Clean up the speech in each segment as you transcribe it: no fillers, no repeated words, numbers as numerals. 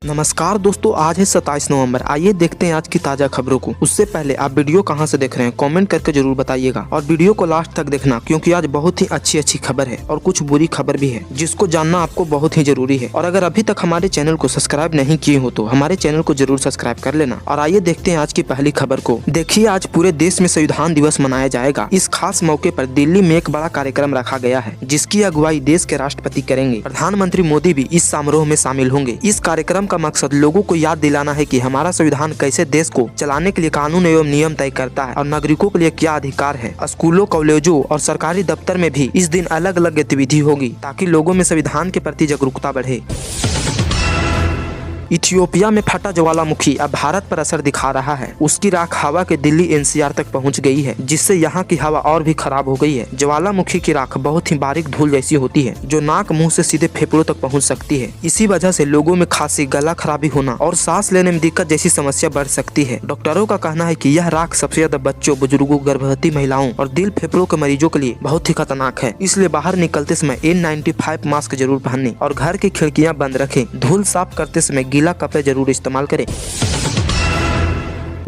नमस्कार दोस्तों, आज है 27 नवंबर। आइए देखते हैं आज की ताजा खबरों को। उससे पहले आप वीडियो कहां से देख रहे हैं कमेंट करके जरूर बताइएगा और वीडियो को लास्ट तक देखना, क्योंकि आज बहुत ही अच्छी खबर है और कुछ बुरी खबर भी है जिसको जानना आपको बहुत ही जरूरी है। और अगर अभी तक हमारे चैनल को सब्सक्राइब नहीं किए हो तो हमारे चैनल को जरूर सब्सक्राइब कर लेना। और आइए देखते हैं आज की पहली खबर को। देखिए, आज पूरे देश में संविधान दिवस मनाया जाएगा। इस खास मौके पर दिल्ली में एक बड़ा कार्यक्रम रखा गया है जिसकी अगुवाई देश के राष्ट्रपति करेंगे। प्रधानमंत्री मोदी भी इस समारोह में शामिल होंगे। इस कार्यक्रम का मकसद लोगों को याद दिलाना है कि हमारा संविधान कैसे देश को चलाने के लिए कानून एवं नियम तय करता है और नागरिकों के लिए क्या अधिकार है। स्कूलों, कॉलेजों और सरकारी दफ्तर में भी इस दिन अलग अलग गतिविधि होगी ताकि लोगों में संविधान के प्रति जागरूकता बढ़े। इथियोपिया में फटा ज्वालामुखी अब भारत पर असर दिखा रहा है। उसकी राख हवा के दिल्ली एनसीआर तक पहुंच गई है, जिससे यहाँ की हवा और भी खराब हो गई है। ज्वालामुखी की राख बहुत ही बारीक धूल जैसी होती है जो नाक मुंह से सीधे फेफड़ों तक पहुंच सकती है। इसी वजह से लोगों में खांसी, गला खराबी होना और सांस लेने में दिक्कत जैसी समस्या बढ़ सकती है। डॉक्टरों का कहना है कि यह राख सबसे ज्यादा बच्चों, बुजुर्गों, गर्भवती महिलाओं और दिल फेफड़ों के मरीजों के लिए बहुत ही खतरनाक है। इसलिए बाहर निकलते समय N95 मास्क जरूर पहने और घर की खिड़कियां बंद रखें। धूल साफ करते समय गीला कपड़े जरूर इस्तेमाल करें।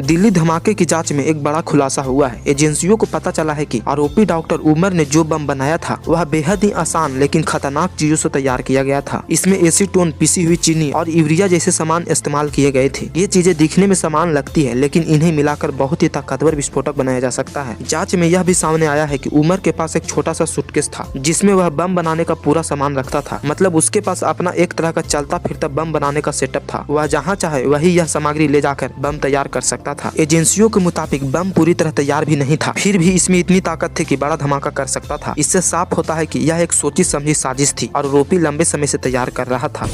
दिल्ली धमाके की जांच में एक बड़ा खुलासा हुआ है। एजेंसियों को पता चला है कि आरोपी डॉक्टर उमर ने जो बम बनाया था वह बेहद ही आसान लेकिन खतरनाक चीजों से तैयार किया गया था। इसमें एसीटोन, पिसी हुई चीनी और यूरिया जैसे सामान इस्तेमाल किए गए थे। ये चीजें दिखने में समान लगती है लेकिन इन्हें मिलाकर बहुत ही ताकतवर विस्फोटक बनाया जा सकता है। जाँच में यह भी सामने आया है कि उमर के पास एक छोटा सा सूटकेस था जिसमें वह बम बनाने का पूरा सामान रखता था। मतलब उसके पास अपना एक तरह का चलता फिरता बम बनाने का सेटअप था। वह जहाँ चाहे वही यह सामग्री ले जाकर बम तैयार कर सकता था। एजेंसियों के मुताबिक बम पूरी तरह तैयार भी नहीं था, फिर भी इसमें इतनी ताकत थी कि बड़ा धमाका कर सकता था। इससे साफ होता है कि यह एक सोची समझी साजिश थी और आरोपी लंबे समय से तैयार कर रहा था।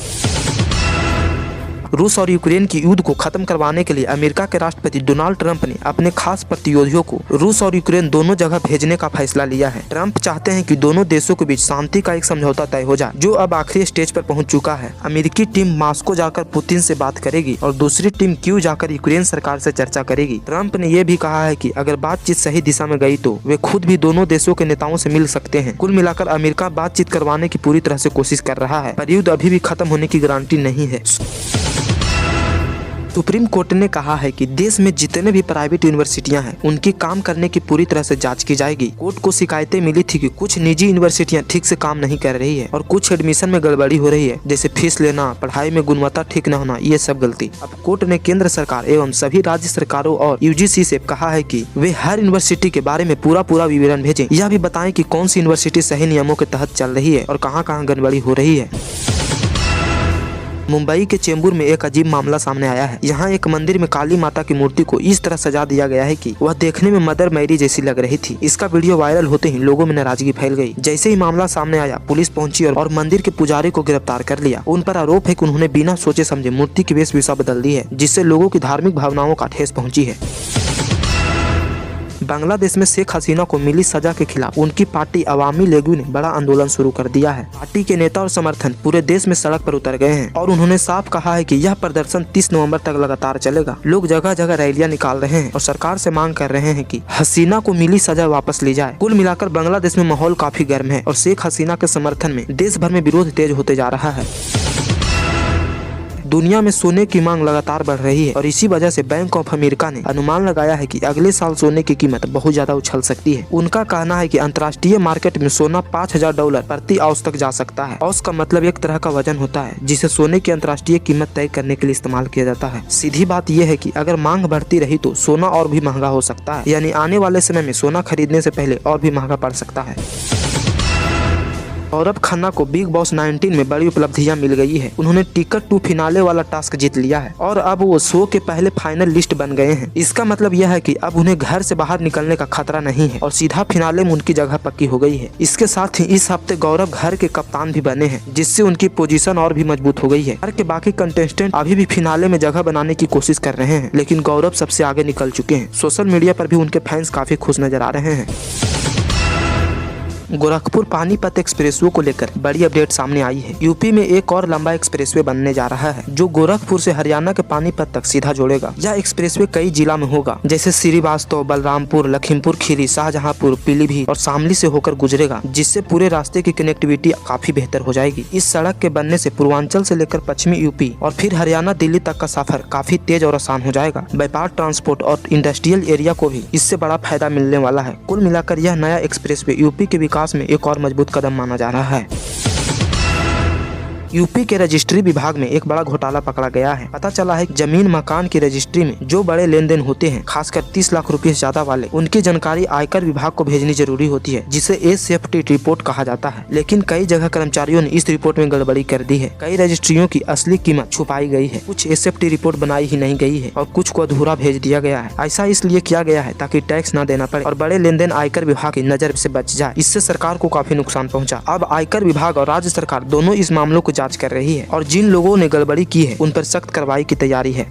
रूस और यूक्रेन की युद्ध को खत्म करवाने के लिए अमेरिका के राष्ट्रपति डोनाल्ड ट्रंप ने अपने खास प्रतियोगियों को रूस और यूक्रेन दोनों जगह भेजने का फैसला लिया है। ट्रंप चाहते हैं कि दोनों देशों के बीच शांति का एक समझौता तय हो जाए जो अब आखिरी स्टेज पर पहुंच चुका है। अमेरिकी टीम मॉस्को जाकर पुतिन से बात करेगी और दूसरी टीम कीव जाकर यूक्रेन सरकार से चर्चा करेगी। ट्रंप ने यह भी कहा है कि अगर बातचीत सही दिशा में गई तो वे खुद भी दोनों देशों के नेताओं से मिल सकते हैं। कुल मिलाकर अमेरिका बातचीत करवाने की पूरी तरह से कोशिश कर रहा है, पर युद्ध अभी भी खत्म होने की गारंटी नहीं है। सुप्रीम कोर्ट ने कहा है कि देश में जितने भी प्राइवेट यूनिवर्सिटियां हैं उनकी काम करने की पूरी तरह से जांच की जाएगी। कोर्ट को शिकायतें मिली थी कि कुछ निजी यूनिवर्सिटियां ठीक से काम नहीं कर रही है और कुछ एडमिशन में गड़बड़ी हो रही है, जैसे फीस लेना, पढ़ाई में गुणवत्ता ठीक न होना, ये सब गलती। अब कोर्ट ने केंद्र सरकार एवं सभी राज्य सरकारों और UGC से कहा है कि वे हर यूनिवर्सिटी के बारे में पूरा विवरण भेजें। यह भी बताएं कि कौन सी यूनिवर्सिटी सही नियमों के तहत चल रही है और कहाँ गड़बड़ी हो रही है। मुंबई के चेंबूर में एक अजीब मामला सामने आया है। यहाँ एक मंदिर में काली माता की मूर्ति को इस तरह सजा दिया गया है कि वह देखने में मदर मैरी जैसी लग रही थी। इसका वीडियो वायरल होते ही लोगों में नाराजगी फैल गई। जैसे ही मामला सामने आया, पुलिस पहुंची और मंदिर के पुजारी को गिरफ्तार कर लिया। उन पर आरोप है कि उन्होंने बिना सोचे समझे मूर्ति की वेशभूषा बदल दी है, जिससे लोगों की धार्मिक भावनाओं का ठेस पहुंची है। बांग्लादेश में शेख हसीना को मिली सजा के खिलाफ उनकी पार्टी अवामी लीग ने बड़ा आंदोलन शुरू कर दिया है। पार्टी के नेता और समर्थन पूरे देश में सड़क पर उतर गए हैं और उन्होंने साफ कहा है कि यह प्रदर्शन 30 नवंबर तक लगातार चलेगा। लोग जगह जगह रैलियां निकाल रहे हैं और सरकार से मांग कर रहे हैं कि हसीना को मिली सजा वापस ली जाए। कुल मिलाकर बांग्लादेश में माहौल काफी गर्म है और शेख हसीना के समर्थन में देश भर में विरोध तेज होते जा रहा है। दुनिया में सोने की मांग लगातार बढ़ रही है और इसी वजह से बैंक ऑफ अमेरिका ने अनुमान लगाया है कि अगले साल सोने की कीमत बहुत ज्यादा उछल सकती है। उनका कहना है कि अंतर्राष्ट्रीय मार्केट में सोना $5000 प्रति औंस तक जा सकता है। औंस का मतलब एक तरह का वजन होता है जिसे सोने की अंतर्राष्ट्रीय कीमत तय करने के लिए इस्तेमाल किया जाता है। सीधी बात यह है कि अगर मांग बढ़ती रही तो सोना और भी महंगा हो सकता है, यानी आने वाले समय में सोना खरीदने से पहले और भी महंगा पड़ सकता है। गौरव खन्ना को बिग बॉस 19 में बड़ी उपलब्धियां मिल गई है। उन्होंने टिकट टू फिनाले वाला टास्क जीत लिया है और अब वो शो के पहले फाइनल लिस्ट बन गए हैं। इसका मतलब यह है कि अब उन्हें घर से बाहर निकलने का खतरा नहीं है और सीधा फिनाले में उनकी जगह पक्की हो गई है। इसके साथ ही इस हफ्ते गौरव घर के कप्तान भी बने हैं, जिससे उनकी पोजीशन और भी मजबूत हो गई है। घर के बाकी कंटेस्टेंट अभी भी फिनाले में जगह बनाने की कोशिश कर रहे हैं, लेकिन गौरव सबसे आगे निकल चुके हैं। सोशल मीडिया पर भी उनके फैंस काफी खुश नजर आ रहे हैं। गोरखपुर पानीपत एक्सप्रेसवे को लेकर बड़ी अपडेट सामने आई है। यूपी में एक और लंबा एक्सप्रेसवे बनने जा रहा है जो गोरखपुर से हरियाणा के पानीपत तक सीधा जोड़ेगा। यह एक्सप्रेसवे कई जिला में होगा, जैसे श्रीवास्तव, बलरामपुर, लखीमपुर खीरी, शाहजहांपुर, पीलीभीत और शामली से होकर गुजरेगा, जिससे पूरे रास्ते की कनेक्टिविटी काफी बेहतर हो जाएगी। इस सड़क के बनने से पूर्वांचल से लेकर पश्चिमी यूपी और फिर हरियाणा दिल्ली तक का सफर काफी तेज और आसान हो जाएगा। व्यापार, ट्रांसपोर्ट और इंडस्ट्रियल एरिया को भी इससे बड़ा फायदा मिलने वाला है। कुल मिलाकर यह नया एक्सप्रेसवे यूपी के विकास में एक और मजबूत कदम माना जा रहा है। यूपी के रजिस्ट्री विभाग में एक बड़ा घोटाला पकड़ा गया है। पता चला है कि जमीन मकान की रजिस्ट्री में जो बड़े लेन देन होते हैं, खासकर 30 लाख रुपए से ज्यादा वाले, उनकी जानकारी आयकर विभाग को भेजनी जरूरी होती है, जिसे एसेफ्टी रिपोर्ट कहा जाता है। लेकिन कई जगह कर्मचारियों ने इस रिपोर्ट में गड़बड़ी कर दी है। कई रजिस्ट्रियों की असली कीमत छुपाई गई है, कुछ एसेफ्टी रिपोर्ट बनाई ही नहीं गई है और कुछ को अधूरा भेज दिया गया है। ऐसा इसलिए किया गया है ताकि टैक्स न देना पड़े और बड़े लेन देन आयकर विभाग की नजर से बच जाए। इससे सरकार को काफी नुकसान पहुँचा। अब आयकर विभाग और राज्य सरकार दोनों इस मामलों को जाँच कर रही है और जिन लोगों ने गड़बड़ी की है उन पर सख्त कार्रवाई की तैयारी है।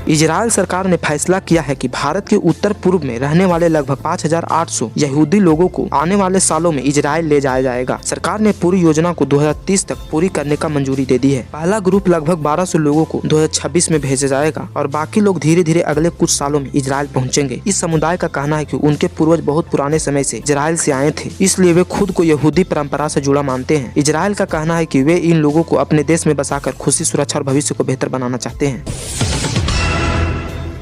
इजराइल सरकार ने फैसला किया है कि भारत के उत्तर पूर्व में रहने वाले लगभग 5,800 यहूदी लोगों को आने वाले सालों में इजराइल ले जाया जाएगा। सरकार ने पूरी योजना को 2030 तक पूरी करने का मंजूरी दे दी है। पहला ग्रुप लगभग 1200 लोगों को 2026 में भेजा जाएगा और बाकी लोग धीरे धीरे अगले कुछ सालों में इजराइल पहुंचेंगे। इस समुदाय का कहना है कि उनके पूर्वज बहुत पुराने समय से इजराइल से आए थे, इसलिए वे खुद को यहूदी परंपरा से जुड़ा मानते हैं। इजराइल का कहना है कि वे इन लोगों को अपने देश में बसाकर खुशी, सुरक्षा और भविष्य को बेहतर बनाना चाहते हैं।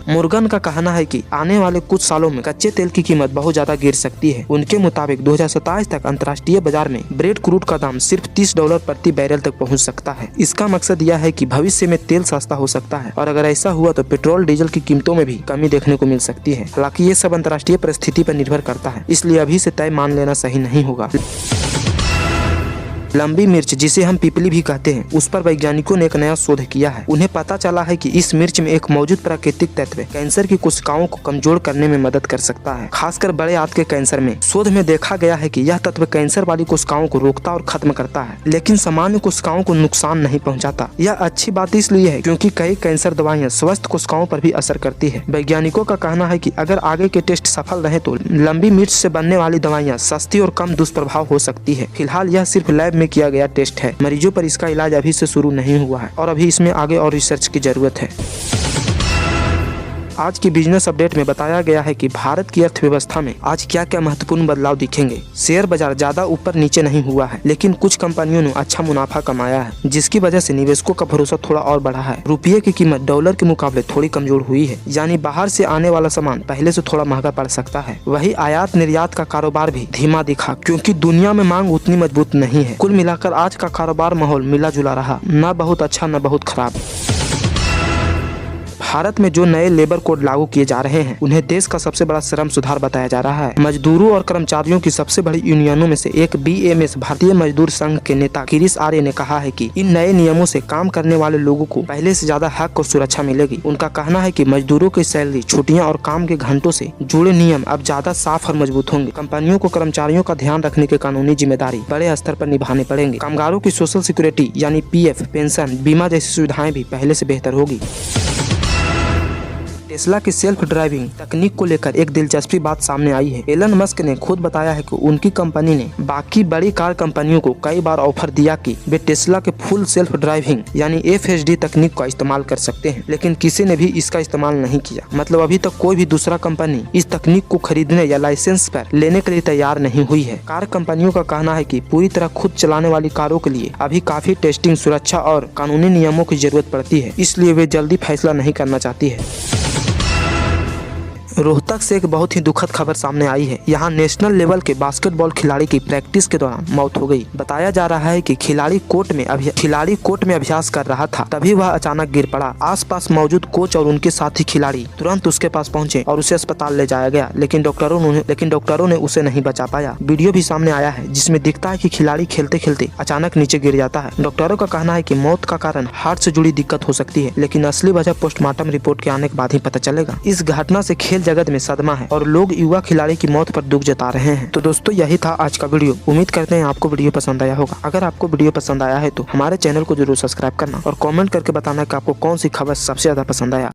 मुर्गन का कहना है कि आने वाले कुछ सालों में कच्चे तेल की कीमत बहुत ज्यादा गिर सकती है। उनके मुताबिक 2027 तक अंतर्राष्ट्रीय बाजार में ब्रेड क्रूड का दाम सिर्फ $30 प्रति बैरल तक पहुंच सकता है। इसका मकसद यह है कि भविष्य में तेल सस्ता हो सकता है और अगर ऐसा हुआ तो पेट्रोल डीजल की कीमतों में भी कमी देखने को मिल सकती है। हालांकि ये सब अंतर्राष्ट्रीय परिस्थिति पर निर्भर करता है, इसलिए अभी से तय मान लेना सही नहीं होगा। लंबी मिर्च, जिसे हम पिपली भी कहते हैं, उस पर वैज्ञानिकों ने एक नया शोध किया है। उन्हें पता चला है कि इस मिर्च में एक मौजूद प्राकृतिक तत्व कैंसर की कोशिकाओं को कमजोर करने में मदद कर सकता है, खासकर बड़े आंत के कैंसर में। शोध में देखा गया है कि यह तत्व कैंसर वाली कोशिकाओं को रोकता और खत्म करता है, लेकिन सामान्य कोशिकाओं को नुकसान नहीं पहुँचाता। यह अच्छी बात इसलिए है क्योंकि कई कैंसर दवाइयाँ स्वस्थ कोशिकाओं पर भी असर करती है। वैज्ञानिकों का कहना है कि अगर आगे के टेस्ट सफल रहे तो लंबी मिर्च से बनने वाली दवाइयाँ सस्ती और कम दुष्प्रभाव हो सकती है। फिलहाल यह सिर्फ लैब में किया गया टेस्ट है। मरीजों पर इसका इलाज अभी से शुरू नहीं हुआ है और अभी इसमें आगे और रिसर्च की जरूरत है। आज की बिजनेस अपडेट में बताया गया है कि भारत की अर्थव्यवस्था में आज क्या क्या महत्वपूर्ण बदलाव दिखेंगे। शेयर बाजार ज्यादा ऊपर नीचे नहीं हुआ है, लेकिन कुछ कंपनियों ने अच्छा मुनाफा कमाया है, जिसकी वजह से निवेशकों का भरोसा थोड़ा और बढ़ा है। रुपये की कीमत डॉलर के मुकाबले थोड़ी कमजोर हुई है, यानी बाहर से आने वाला सामान पहले से थोड़ा महंगा पड़ सकता है। वही आयात निर्यात का कारोबार भी धीमा दिखा, क्योंकि दुनिया में मांग उतनी मजबूत नहीं है। कुल मिलाकर आज का कारोबार माहौल मिला जुला रहा, न बहुत अच्छा न बहुत खराब। भारत में जो नए लेबर कोड लागू किए जा रहे हैं उन्हें देश का सबसे बड़ा श्रम सुधार बताया जा रहा है। मजदूरों और कर्मचारियों की सबसे बड़ी यूनियनों में से एक BMS भारतीय मजदूर संघ के नेता गिरीश आर्य ने कहा है कि इन नए नियमों से काम करने वाले लोगों को पहले से ज्यादा हक और सुरक्षा मिलेगी। उनका कहना है कि मजदूरों की सैलरी, छुट्टियां और काम के घंटों से जुड़े नियम अब ज्यादा साफ और मजबूत होंगे। कंपनियों को कर्मचारियों का ध्यान रखने की कानूनी जिम्मेदारी बड़े स्तर पर निभाने पड़ेंगे। कामगारों की सोशल सिक्योरिटी यानी PF, पेंशन, बीमा जैसी सुविधाएं भी पहले से बेहतर होगी। टेस्ला की सेल्फ ड्राइविंग तकनीक को लेकर एक दिलचस्पी बात सामने आई है। एलन मस्क ने खुद बताया है कि उनकी कंपनी ने बाकी बड़ी कार कंपनियों को कई बार ऑफर दिया कि वे टेस्ला के फुल सेल्फ ड्राइविंग यानी FSD तकनीक का इस्तेमाल कर सकते हैं, लेकिन किसी ने भी इसका इस्तेमाल नहीं किया। मतलब अभी तक कोई भी दूसरा कंपनी इस तकनीक को खरीदने या लाइसेंस पर लेने के लिए तैयार नहीं हुई है। कार कंपनियों का कहना है कि पूरी तरह खुद चलाने वाली कारों के लिए अभी काफी टेस्टिंग, सुरक्षा और कानूनी नियमों की जरूरत पड़ती है, इसलिए वे जल्दी फैसला नहीं करना चाहती है। रोहतक से एक बहुत ही दुखद खबर सामने आई है। यहाँ नेशनल लेवल के बास्केटबॉल खिलाड़ी की प्रैक्टिस के दौरान मौत हो गई। बताया जा रहा है कि खिलाड़ी कोर्ट में अभ्यास कर रहा था, तभी वह अचानक गिर पड़ा। आसपास मौजूद कोच और उनके साथी खिलाड़ी तुरंत उसके पास पहुंचे और उसे अस्पताल ले जाया गया, लेकिन डॉक्टरों ने उसे नहीं बचा पाया। वीडियो भी सामने आया है जिसमें दिखता है कि खिलाड़ी खेलते खेलते अचानक नीचे गिर जाता है। डॉक्टरों का कहना है कि मौत का कारण हार्ट से जुड़ी दिक्कत हो सकती है, लेकिन असली वजह पोस्टमार्टम रिपोर्ट के आने के बाद ही पता चलेगा। इस घटना से खेल जगत में सदमा है और लोग युवा खिलाड़ी की मौत पर दुख जता रहे हैं। तो दोस्तों, यही था आज का वीडियो। उम्मीद करते हैं आपको वीडियो पसंद आया होगा। अगर आपको वीडियो पसंद आया है तो हमारे चैनल को जरूर सब्सक्राइब करना और कमेंट करके बताना कि आपको कौन सी खबर सबसे ज्यादा पसंद आया।